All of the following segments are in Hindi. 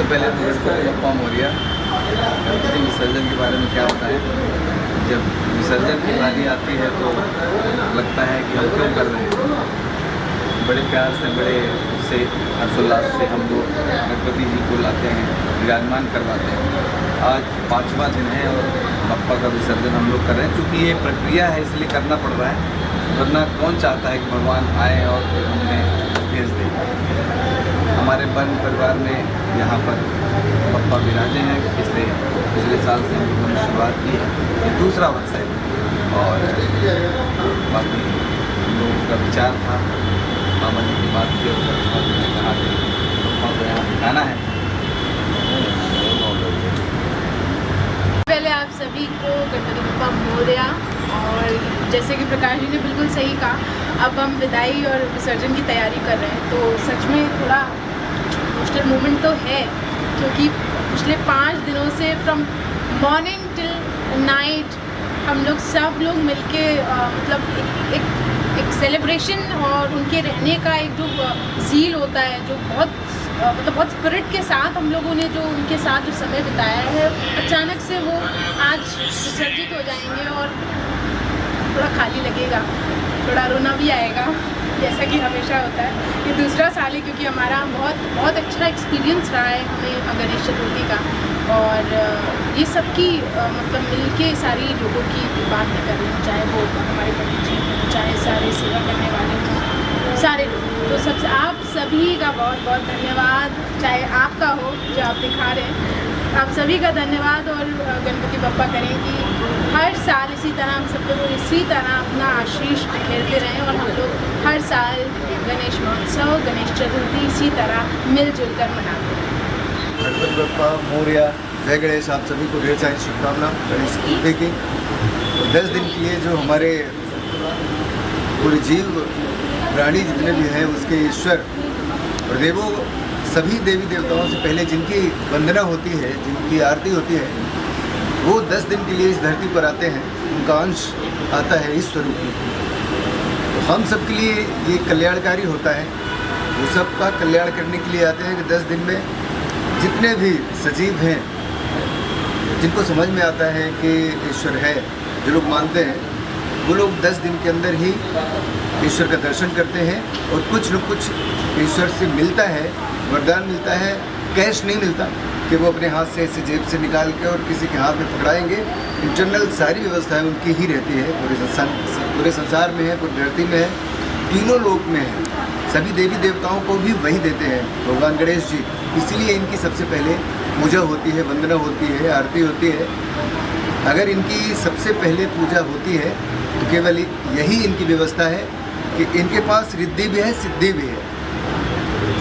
पहले तो गणपति बप्पा मोरिया। गणपति विसर्जन के बारे में क्या बताएं। जब विसर्जन की बारी आती है तो लगता है कि हम क्यों कर रहे हैं। बड़े प्यार से, बड़े उससे हर्षोल्लास से हम लोग गणपति जी को लाते हैं, विराजमान करवाते हैं। आज 5वां दिन है और बप्पा का विसर्जन हम लोग कर रहे हैं। चूँकि ये प्रक्रिया है इसलिए करना पड़ रहा है, वरना कौन चाहता है कि भगवान आए और फिर हमें भेज दें। हमारे वन परिवार में यहाँ पर बप्पा विराजे हैं। पिछले साल से हम लोगों ने शुरुआत की है, ये दूसरा वर्ष है। और बाकी हम लोगों का विचार था, मामा जी की बात की और मैंने कहा कि बप्पा को यहाँ दिखाना है। पहले आप सभी को गणपति बप्पा मोरया। और जैसे कि प्रकाश जी ने बिल्कुल सही कहा, अब हम विदाई और विसर्जन की तैयारी कर रहे हैं, तो सच में थोड़ा इमोशनल मोमेंट तो है, क्योंकि पिछले 5 दिनों से फ्रॉम मॉर्निंग टिल नाइट हम लोग सब लोग मिलके मतलब एक सेलिब्रेशन और उनके रहने का एक जो ज़ील होता है, जो बहुत स्पिरिट के साथ हम लोगों ने जो उनके साथ जो समय बिताया है, अचानक से वो आज विसर्जित हो जाएंगे और थोड़ा खाली लगेगा, थोड़ा रोना भी आएगा, जैसा कि हमेशा होता है। ये दूसरा साल है, क्योंकि हमारा बहुत अच्छा एक्सपीरियंस रहा है हमें गणेश चतुर्थी का। और ये सबकी मतलब मिलके सारी लोगों की बात नहीं कर रही हूँ, चाहे वो हमारे पंडित जी हों, चाहे सारे सेवा करने वाले हों, सारे लोग। तो सबसे आप सभी का बहुत बहुत धन्यवाद, चाहे आपका हो जो आप दिखा रहे हैं, आप सभी का धन्यवाद। और गणपति बप्पा करें कि हर साल इसी तरह हम सब लोग इसी तरह अपना आशीष बिखेरते रहें और हम लोग हर साल गणेश महोत्सव, गणेश चतुर्थी इसी तरह मिलजुल कर मनाते हैं। गणपति बप्पा मोरया, जय गणेश। आप सभी को ढेर सारी शुभकामना गणेश चतुर्थी की। 10 दिन के लिए जो हमारे पूरे जीव प्राणी जितने भी हैं उसके ईश्वर और देवों, सभी देवी देवताओं से पहले जिनकी वंदना होती है, जिनकी आरती होती है, वो 10 दिन के लिए इस धरती पर आते हैं। उनका अंश आता है इस स्वरूप में। तो हम सब के लिए ये कल्याणकारी होता है, वो सबका कल्याण करने के लिए आते हैं कि 10 दिन में जितने भी सजीव हैं, जिनको समझ में आता है कि ईश्वर है, जो लोग मानते हैं, वो लोग 10 दिन के अंदर ही ईश्वर का दर्शन करते हैं। और कुछ न कुछ ईश्वर से मिलता है, वरदान मिलता है, कैश नहीं मिलता कि वो अपने हाथ से ऐसे जेब से निकाल के और किसी के हाथ में पकड़ाएंगे। इंटरनल सारी व्यवस्थाएं उनकी ही रहती है, पूरे संसार में है, पूरी धरती में है, तीनों लोक में है। सभी देवी देवताओं को भी वही देते हैं भगवान गणेश जी। इसीलिए इनकी सबसे पहले पूजा होती है, वंदना होती है, आरती होती है। अगर इनकी सबसे पहले पूजा होती है तो केवल यही इनकी व्यवस्था है कि इनके पास रिद्धि भी है, सिद्धि भी है।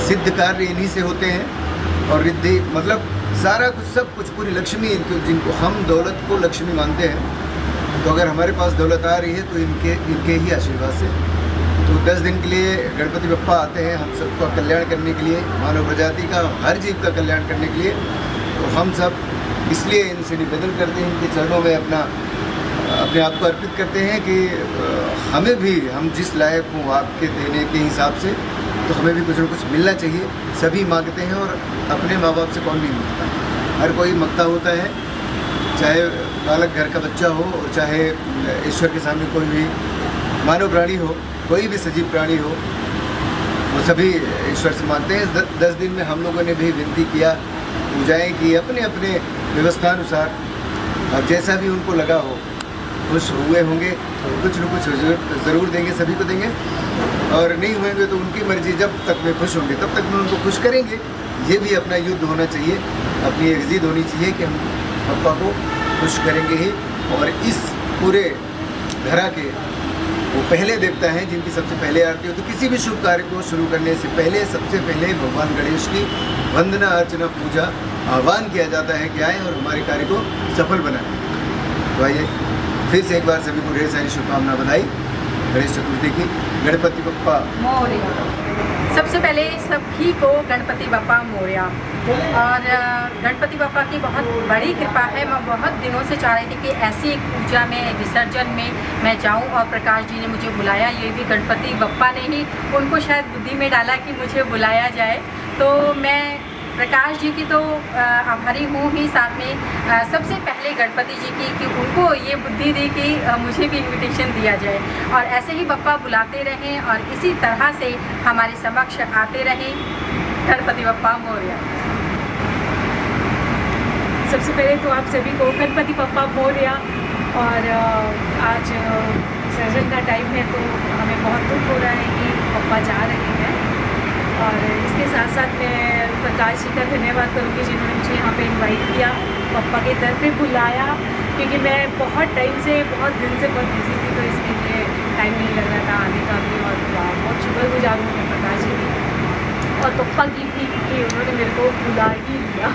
सिद्ध कार्य इन्हीं से होते हैं और रिद्धि मतलब सारा कुछ, सब कुछ, पूरी लक्ष्मी जिनको हम दौलत को लक्ष्मी मानते हैं। तो अगर हमारे पास दौलत आ रही है तो इनके ही आशीर्वाद से। तो 10 दिन के लिए गणपति बप्पा आते हैं हम सबका कल्याण करने के लिए, मानव प्रजाति का, हर जीव का कल्याण करने के लिए। तो हम सब इसलिए इनसे निवेदन करते हैं, इनके चरणों में अपने आप को अर्पित करते हैं कि हमें भी, हम जिस लायक हों आपके देने के हिसाब से, तो हमें भी कुछ न कुछ मिलना चाहिए। सभी मांगते हैं और अपने माँ बाप से कौन नहीं मांगता, हर कोई मांगता होता है, चाहे बालक घर का बच्चा हो और चाहे ईश्वर के सामने कोई भी मानव प्राणी हो, कोई भी सजीव प्राणी हो, वो सभी ईश्वर से मांगते हैं। 10 दिन में हम लोगों ने भी विनती किया, पूजाएँ की अपने अपने व्यवस्थानुसार, और जैसा भी उनको लगा हो, खुश हुए होंगे, कुछ न कुछ ज़रूर देंगे, सभी को देंगे। और नहीं होंगे तो उनकी मर्जी, जब तक वे खुश होंगे तब तक में उनको खुश करेंगे। ये भी अपना युद्ध होना चाहिए, अपनी एक ज़िद होनी चाहिए कि हम बप्पा को खुश करेंगे ही। और इस पूरे धरा के वो पहले देवता हैं जिनकी सबसे पहले आरती हो। तो किसी भी शुभ कार्य को शुरू करने से पहले सबसे पहले भगवान गणेश की वंदना, अर्चना, पूजा, आह्वान किया जाता है कि आए और हमारे कार्य को सफल बनाएं। तो आइए फिर से एक बार सभी को ढेर सारी शुभकामना, बधाई गणेश चतुर्थी की। गणपति बप्पा मोरया। सबसे पहले सभी को गणपति बप्पा मोरया। और गणपति बप्पा की बहुत बड़ी कृपा है। मैं बहुत दिनों से चाह रही थी कि ऐसी एक पूजा में, विसर्जन में मैं जाऊं, और प्रकाश जी ने मुझे बुलाया। ये भी गणपति बप्पा ने ही उनको शायद बुद्धि में डाला कि मुझे बुलाया जाए। तो मैं प्रकाश जी की तो आभारी हूँ ही, साथ में सबसे पहले गणपति जी की कि उनको ये बुद्धि दी कि मुझे भी इनविटेशन दिया जाए, और ऐसे ही बप्पा बुलाते रहें और इसी तरह से हमारे समक्ष आते रहें। गणपति बप्पा मोरया। सबसे पहले तो आप सभी को गणपति बप्पा मोरया। और आज विसर्जन का टाइम है तो हमें बहुत दुख हो रहा है कि बप्पा जा रहे हैं, और इसके साथ साथ मैं प्रकाश जी का धन्यवाद करूँगी जिन्होंने मुझे यहाँ पे इनवाइट किया, बप्पा के दर पे बुलाया, क्योंकि मैं बहुत टाइम से, बहुत दिन से बहुत बिजी थी, तो इसके लिए टाइम नहीं लग रहा था आने का भी। और बहुत शुक्रगुजार हूँ मैं प्रकाश जी की और बप्पा की भी कि उन्होंने मेरे को बुला ही लिया।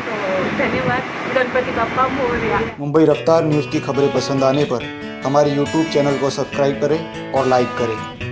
तो धन्यवाद, गणपति बप्पा मोरया। मुंबई रफ्तार न्यूज़ की खबरें पसंद आने पर हमारे YouTube चैनल को सब्सक्राइब करें और लाइक करें।